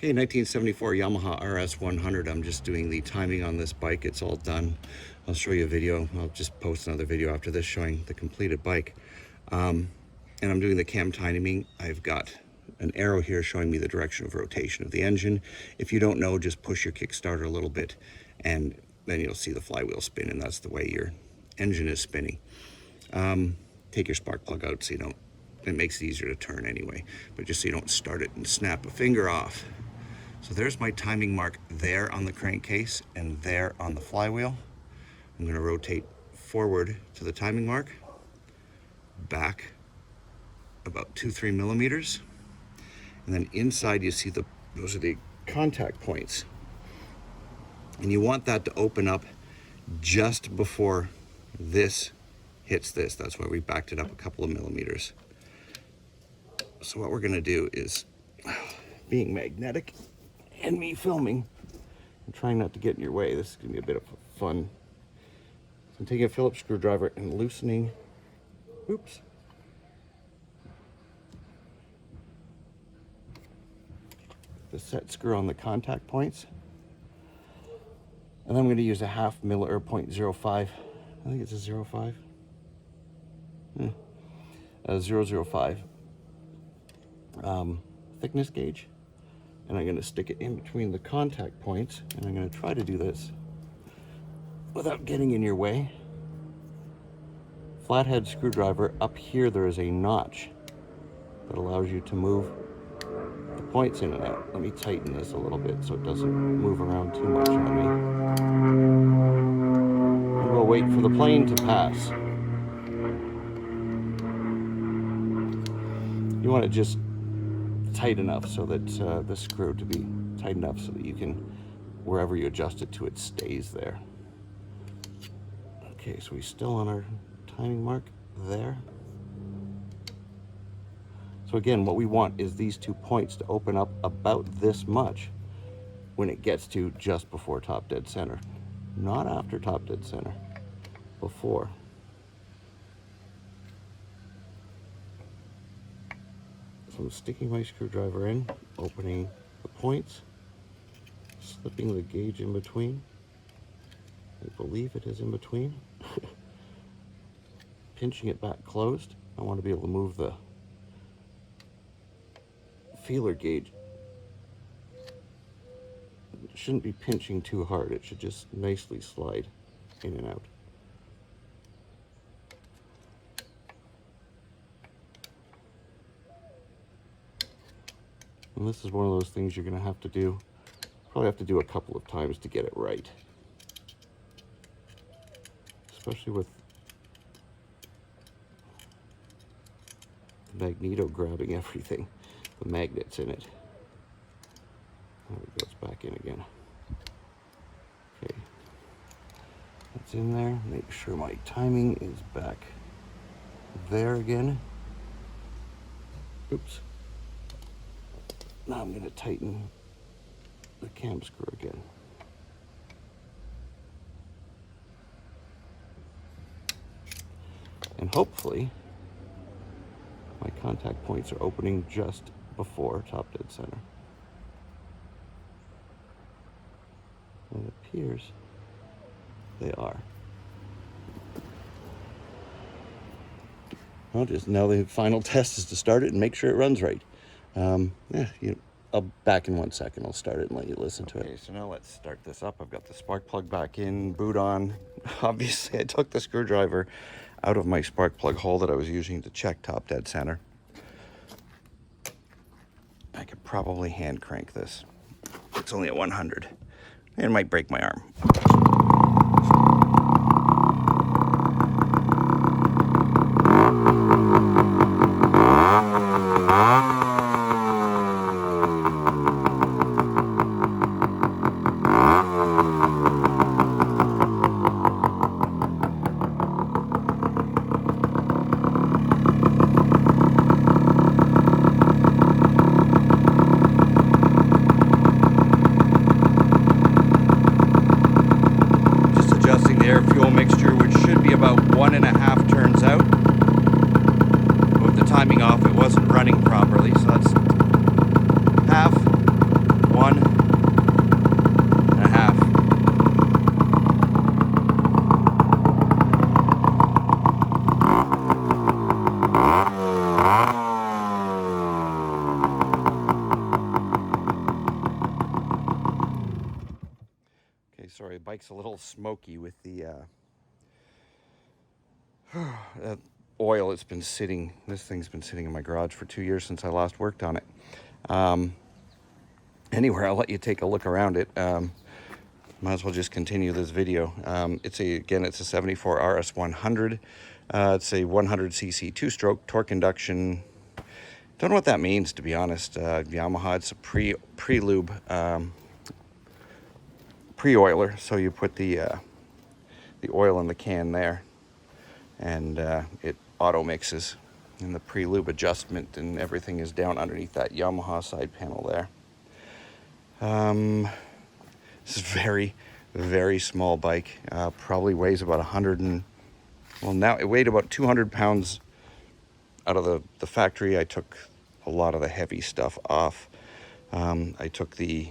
Okay, 1974 Yamaha RS100. I'm just doing the timing on this bike. It's all done. I'll show you a video. I'll just post another video after this showing the completed bike. And I'm doing the cam timing. I've got an arrow here showing me the direction of rotation of the engine. If you don't know, just push your Kickstarter a little bit and then you'll see the flywheel spin, and that's the way your engine is spinning. Take your spark plug out so you don't, it makes it easier to turn anyway, but just so you don't start it and snap a finger off. So there's my timing mark there on the crankcase and there on the flywheel. I'm going to rotate forward to the timing mark, back about 2-3 millimeters, and then inside you see those are the contact points. And you want that to open up just before this hits this. That's why we backed it up a couple of millimeters. So what we're going to do is, being magnetic and me filming, I'm trying not to get in your way. This is going to be a bit of fun. So I'm taking a Phillips screwdriver and loosening, the set screw on the contact points. And then I'm going to use a 0.5 mil or 0.05. I think it's a 0.5. 0.05 thickness gauge. And I'm going to stick it in between the contact points, and I'm going to try to do this without getting in your way. Flathead screwdriver, up here there is a notch that allows you to move the points in and out. Let me tighten this a little bit so it doesn't move around too much on me. And we'll wait for the plane to pass. You want to just tight enough so that the screw to be tight enough so that you can, wherever you adjust it to, it stays there. Okay, so we're still on our timing mark there. So again, what we want is these 2 points to open up about this much when it gets to just before top dead center. Not after top dead center, before. So I'm sticking my screwdriver in, opening the points, slipping the gauge in between. I believe it is in between. Pinching it back closed. I want to be able to move the feeler gauge. It shouldn't be pinching too hard. It should just nicely slide in and out. And this is one of those things you're going to have to do, probably have to do a couple of times to get it right. Especially with the magneto grabbing everything, the magnets in it. There it goes back in again. Okay, that's in there. Make sure my timing is back there again. Oops. Now I'm going to tighten the cam screw again. And hopefully my contact points are opening just before top dead center. And it appears they are. Well, just now the final test is to start it and make sure it runs right. I'll back in 1 second. I'll start it and let you listen to it. Okay, so now let's start this up. I've got the spark plug back in, boot on. Obviously, I took the screwdriver out of my spark plug hole that I was using to check top dead center. I could probably hand crank this. It's only at 100. It might break my arm. Fuel mixture, which should be about 1.5 turns out. With the timing off, it wasn't running properly, so that's half, bike's a little smoky with the oil. It's been sitting, this thing's been sitting in my garage for 2 years since I last worked on it. Anyway, I'll let you take a look around it. Might as well just continue this video. Again, it's a 74 RS100. It's a 100cc two-stroke torque induction. Don't know what that means, to be honest. Yamaha, it's a pre-lube, pre-oiler. So you put the oil in the can there, and it auto mixes, and the pre-lube adjustment and everything is down underneath that Yamaha side panel there. This is very, very small bike. Probably weighs about 100 and, well, now it weighed about 200 pounds out of the factory. I took a lot of the heavy stuff off. I took the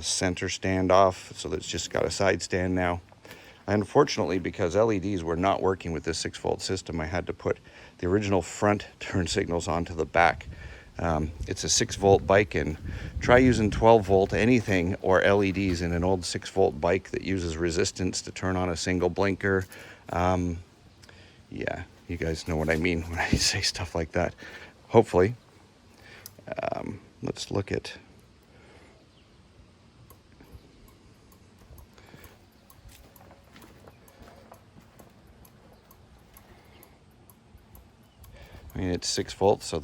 center stand off, so that it's just got a side stand now. Unfortunately, because LEDs were not working with this 6-volt system, I had to put the original front turn signals onto the back. It's a 6-volt bike, and try using 12-volt anything or LEDs in an old 6-volt bike that uses resistance to turn on a single blinker. Yeah, you guys know what I mean when I say stuff like that. Hopefully. Let's look at... I mean, it's 6 volts, so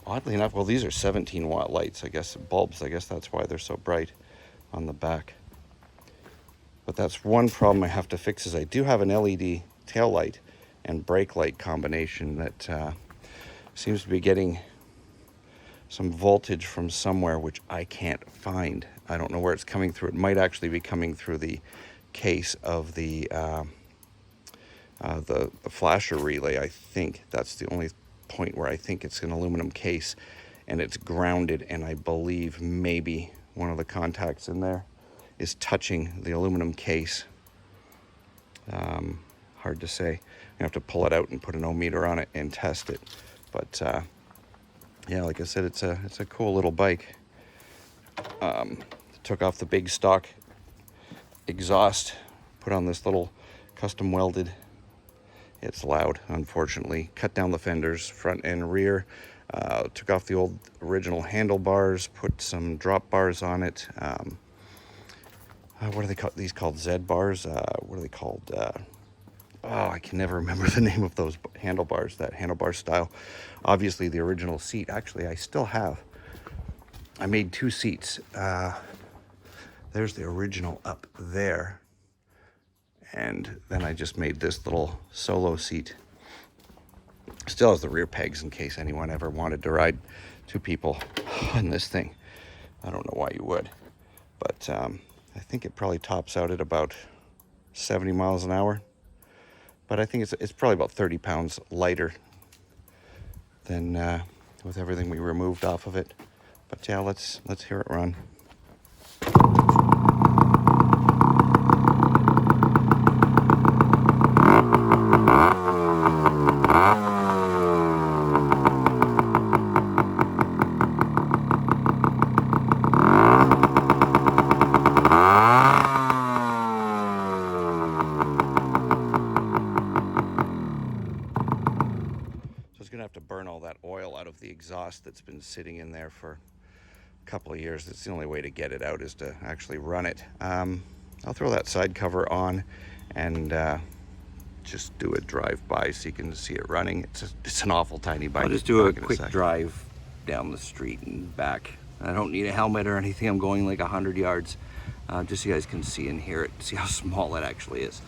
oddly enough, well, these are 17-watt lights, I guess, bulbs. I guess that's why they're so bright on the back. But that's one problem I have to fix, is I do have an LED tail light and brake light combination that seems to be getting some voltage from somewhere, which I can't find. I don't know where it's coming through. It might actually be coming through the case of the flasher relay. I think that's the only point where I think it's an aluminum case and it's grounded, and I believe maybe one of the contacts in there is touching the aluminum case. Hard to say. I have to pull it out and put an ohmmeter on it and test it. But yeah, like I said, it's a cool little bike. Took off the big stock exhaust, put on this little custom welded. It's loud, unfortunately. Cut down the fenders, front and rear. Took off the old original handlebars, put some drop bars on it. What are they called? These called Z bars? What are they called? Oh, I can never remember the name of those handlebars, that handlebar style. Obviously, the original seat. Actually, I still have. I made 2 seats. There's the original up there. And then I just made this little solo seat. Still has the rear pegs in case anyone ever wanted to ride 2 people on this thing. I don't know why you would. But I think it probably tops out at about 70 miles an hour. But I think it's probably about 30 pounds lighter than with everything we removed off of it. But yeah, let's hear it run. Have to burn all that oil out of the exhaust that's been sitting in there for a couple of years. That's the only way to get it out, is to actually run it. I'll throw that side cover on and just do a drive-by so you can see it running. It's an awful tiny bike. I'll just do a quick drive down the street and back. I don't need a helmet or anything. I'm going like 100 yards, just so you guys can see and hear it, see how small it actually is.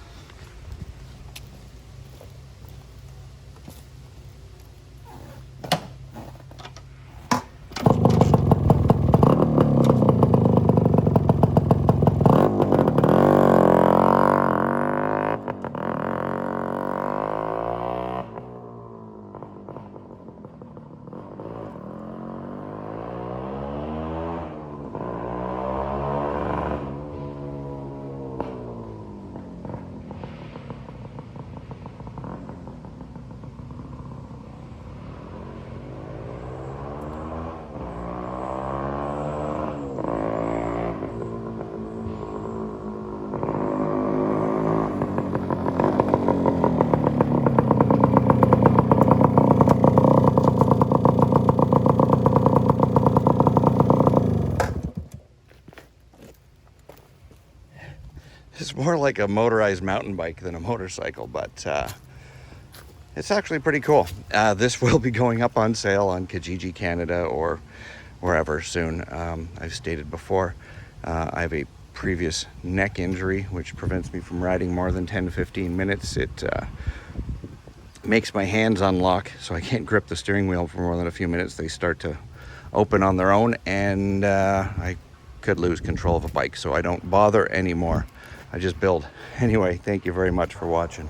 more like a motorized mountain bike than a motorcycle, but it's actually pretty cool. This will be going up on sale on Kijiji Canada or wherever soon. I've stated before, I have a previous neck injury which prevents me from riding more than 10 to 15 minutes. It makes my hands unlock, so I can't grip the steering wheel for more than a few minutes. They start to open on their own, and I could lose control of a bike, so I don't bother anymore. I just build. Anyway, thank you very much for watching.